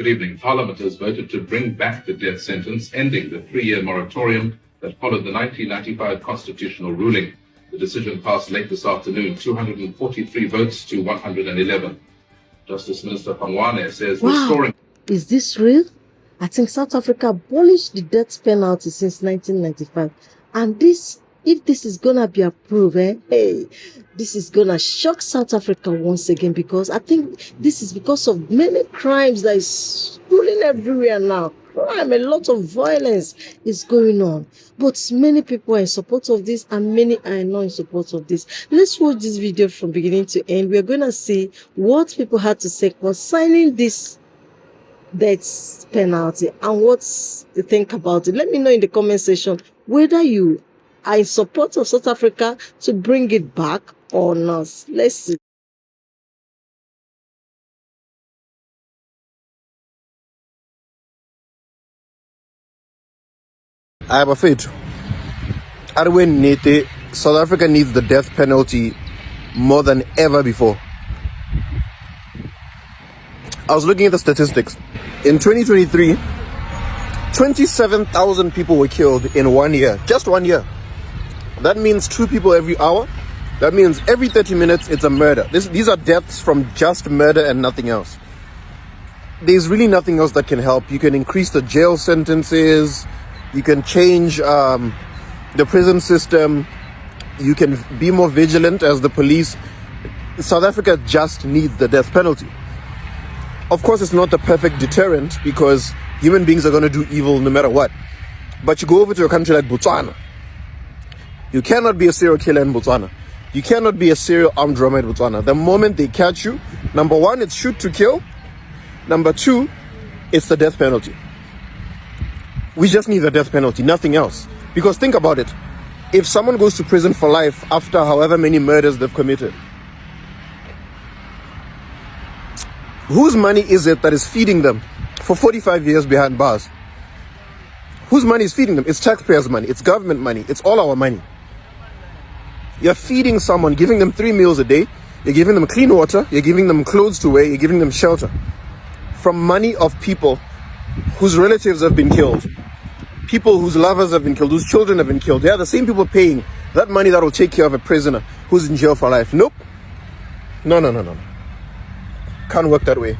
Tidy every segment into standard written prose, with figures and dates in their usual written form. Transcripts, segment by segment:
Good evening. Parliament has voted to bring back the death sentence, ending the 3-year moratorium that followed the 1995 constitutional ruling. The decision passed late this afternoon, 243 votes to 111. Justice Minister Pangwane says restoring... Is this real? I think South Africa abolished the death penalty since 1995. And if this is going to be approved, this is going to shock South Africa once again, because I think this is because of many crimes that is ruling everywhere now. A lot of violence is going on. But many people are in support of this and many are not in support of this. Let's watch this video from beginning to end. We're going to see what people had to say concerning this death penalty and what you think about it. Let me know in the comment section whether you are in support of South Africa to bring it back or not. Let's see. I am afraid South Africa needs the death penalty more than ever before. I was looking at the statistics. In 2023, 27,000 people were killed in 1 year. Just 1 year. That means 2 people every hour. That means every 30 minutes it's a murder. These are deaths from just murder and nothing else. There's really nothing else that can help. You can increase the jail sentences. You can change the prison system. You can be more vigilant as the police. South Africa just needs the death penalty. Of course, it's not the perfect deterrent because human beings are going to do evil no matter what. But you go over to a country like Botswana. You cannot be a serial killer in Botswana. You cannot be a serial armed robber in Botswana. The moment they catch you, number 1, it's shoot to kill. Number 2, it's the death penalty. We just need the death penalty, nothing else. Because think about it. If someone goes to prison for life after however many murders they've committed, whose money is it that is feeding them for 45 years behind bars? Whose money is feeding them? It's taxpayers' money. It's government money. It's all our money. You're feeding someone, giving them 3 meals a day. You're giving them clean water. You're giving them clothes to wear. You're giving them shelter. From money of people whose relatives have been killed. People whose lovers have been killed. Whose children have been killed. They are the same people paying that money that will take care of a prisoner who's in jail for life. Nope. No. Can't work that way.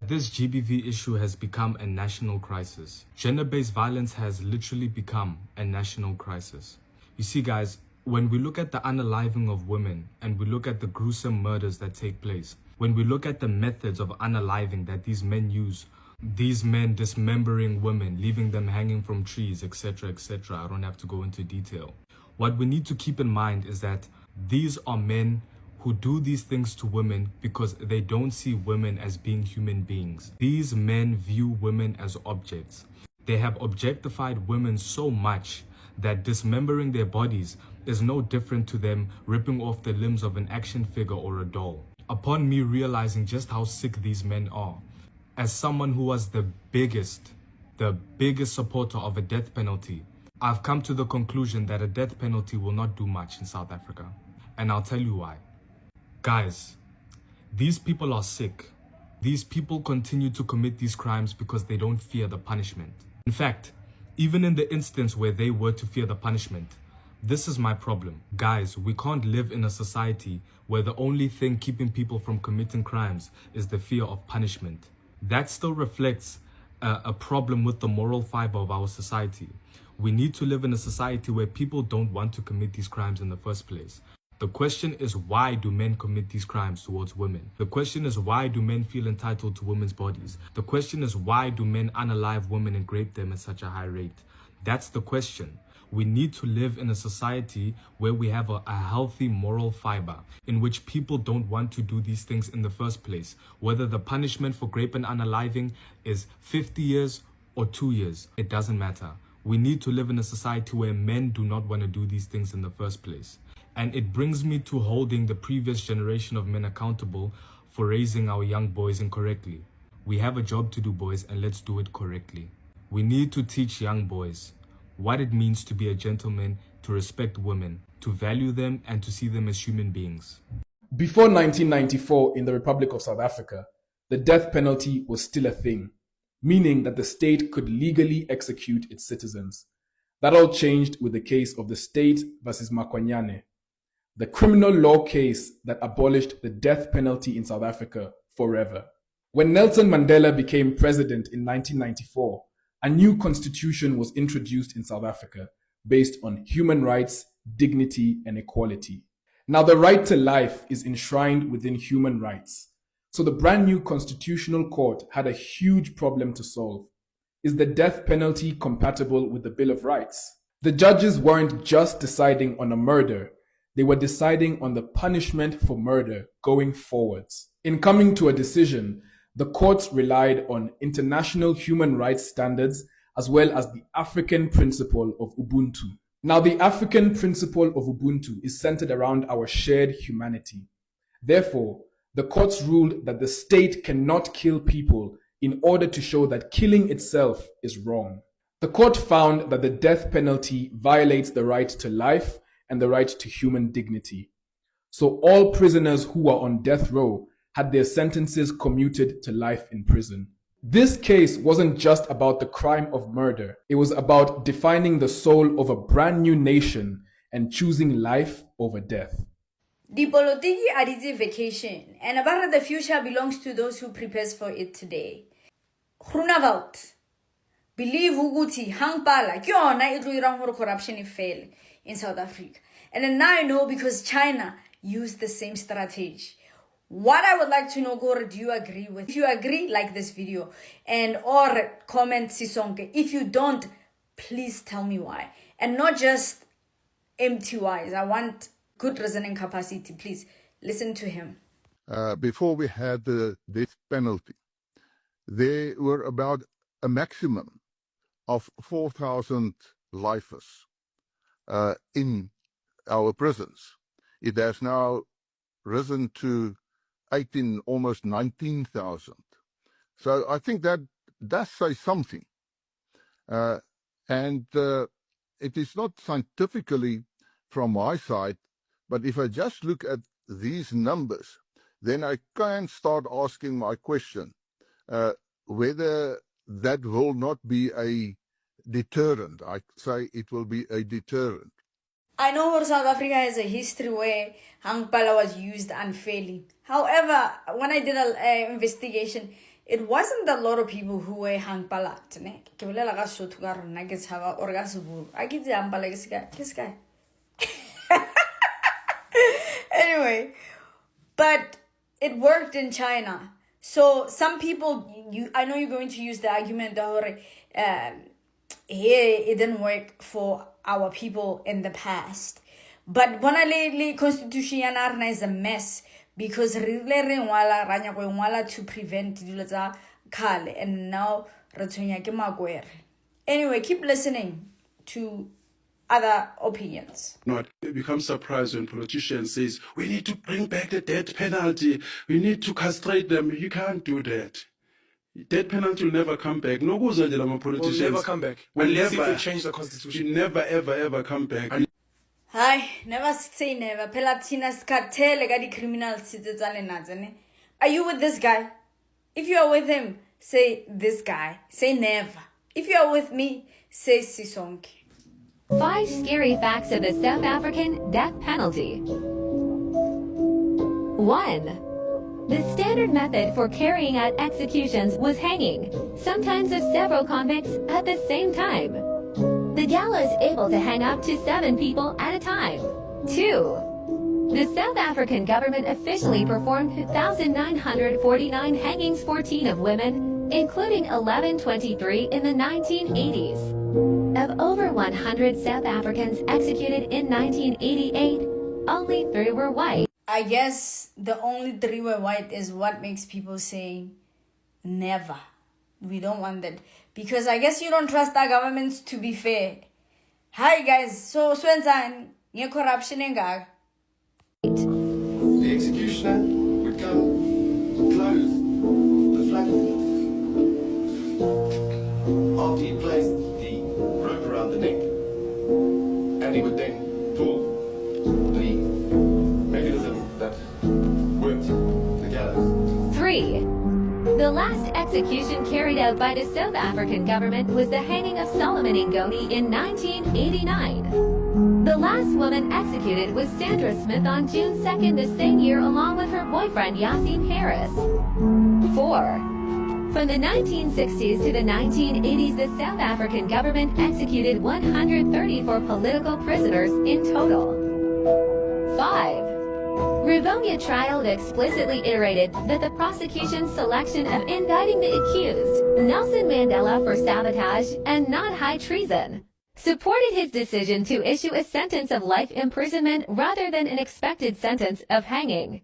This GBV issue has become a national crisis. Gender-based violence has literally become a national crisis. You see, guys, when we look at the unaliving of women and we look at the gruesome murders that take place, when we look at the methods of unaliving that these men use, these men dismembering women, leaving them hanging from trees, etc., etc., I don't have to go into detail. What we need to keep in mind is that these are men who do these things to women because they don't see women as being human beings. These men view women as objects. They have objectified women so much that dismembering their bodies is no different to them ripping off the limbs of an action figure or a doll. Upon me realizing just how sick these men are, as someone who was the biggest supporter of a death penalty, I've come to the conclusion that a death penalty will not do much in South Africa. And I'll tell you why. Guys, these people are sick. These people continue to commit these crimes because they don't fear the punishment. In fact, even in the instance where they were to fear the punishment, this is my problem. Guys, we can't live in a society where the only thing keeping people from committing crimes is the fear of punishment. That still reflects a problem with the moral fiber of our society. We need to live in a society where people don't want to commit these crimes in the first place. The question is, why do men commit these crimes towards women? The question is, why do men feel entitled to women's bodies? The question is, why do men unalive women and rape them at such a high rate? That's the question. We need to live in a society where we have a healthy moral fiber in which people don't want to do these things in the first place. Whether the punishment for rape and unaliving is 50 years or 2 years, it doesn't matter. We need to live in a society where men do not want to do these things in the first place. And it brings me to holding the previous generation of men accountable for raising our young boys incorrectly. We have a job to do, boys, and let's do it correctly. We need to teach young boys what it means to be a gentleman, to respect women, to value them, and to see them as human beings. Before 1994 in the Republic of South Africa, the death penalty was still a thing, meaning that the state could legally execute its citizens. That all changed with the case of the State versus Makwanyane, the criminal law case that abolished the death penalty in South Africa forever. When Nelson Mandela became president in 1994, a new constitution was introduced in South Africa based on human rights, dignity, and equality. Now, the right to life is enshrined within human rights. So the brand new constitutional court had a huge problem to solve. Is the death penalty compatible with the Bill of Rights? The judges weren't just deciding on a murder, they were deciding on the punishment for murder going forwards. In coming to a decision, the courts relied on international human rights standards as well as the African principle of Ubuntu. Now, the African principle of Ubuntu is centered around our shared humanity. Therefore, the courts ruled that the state cannot kill people in order to show that killing itself is wrong. The court found that the death penalty violates the right to life and the right to human dignity. So all prisoners who are on death row had their sentences commuted to life in prison. This case wasn't just about the crime of murder. It was about defining the soul of a brand new nation and choosing life over death. Dipolotiki are vacation, and about the future belongs to those who prepares for it today. Groenewald, believe ukuthi hangpala ke yona e tlo irang hore corruption e fele in South Africa. And then now I know because China used the same strategy. What I would like to know, Gore, do you agree with? If you agree, like this video and or comment Sisonke. If you don't, please tell me why. And not just empty whys. I want good reasoning capacity. Please listen to him. Before we had the death penalty, there were about a maximum of 4,000 lifers in our prisons. It has now risen to 18, almost 19,000. So I think that does say something. And it is not scientifically from my side, but if I just look at these numbers, then I can start asking my question, whether that will not be a deterrent. I say it will be a deterrent. I know South Africa has a history where hangpala was used unfairly. However, when I did an investigation, it wasn't a lot of people who were hangpala. Anyway, but it worked in China. So some people, I know you're going to use the argument that here it didn't work for our people in the past. But lately constitution is a mess because to prevent and now anyway, keep listening to other opinions. Not become surprised when politicians says we need to bring back the death penalty, we need to castrate them. You can't do that. Death penalty will never come back. No goes on politicians. Will never come back. Unless if we change the constitution. It never ever come back. Hi, never say never. Pelatinas cartel gadi criminals. Are you with this guy? If you are with him, say this guy. Say never. If you are with me, say Sisonke. 5 scary facts of the South African death penalty. 1. The standard method for carrying out executions was hanging, sometimes of several convicts at the same time. The gallows able to hang up to 7 people at a time. 2. The South African government officially performed 2,949 hangings, 14 of women, including 1123 in the 1980s. Of over 100 South Africans executed in 1988, only 3 were white. I guess the only 3 were white is what makes people say never. We don't want that. Because I guess you don't trust our governments to be fair. Hi guys, so Swensan, your corruption and gag. The executioner would come close the flag after he placed the rope around the neck, and he would then pull the mechanism that worked the gallows. 3. last execution carried out by the South African government was the hanging of Solomon Ngoni in 1989. The last woman executed was Sandra Smith on June 2nd the same year along with her boyfriend Yassim Harris. 4. From the 1960s to the 1980s, the South African government executed 134 political prisoners in total. 5. Rivonia trial explicitly iterated that the prosecution's selection of indicting the accused, Nelson Mandela, for sabotage and not high treason, supported his decision to issue a sentence of life imprisonment rather than an expected sentence of hanging.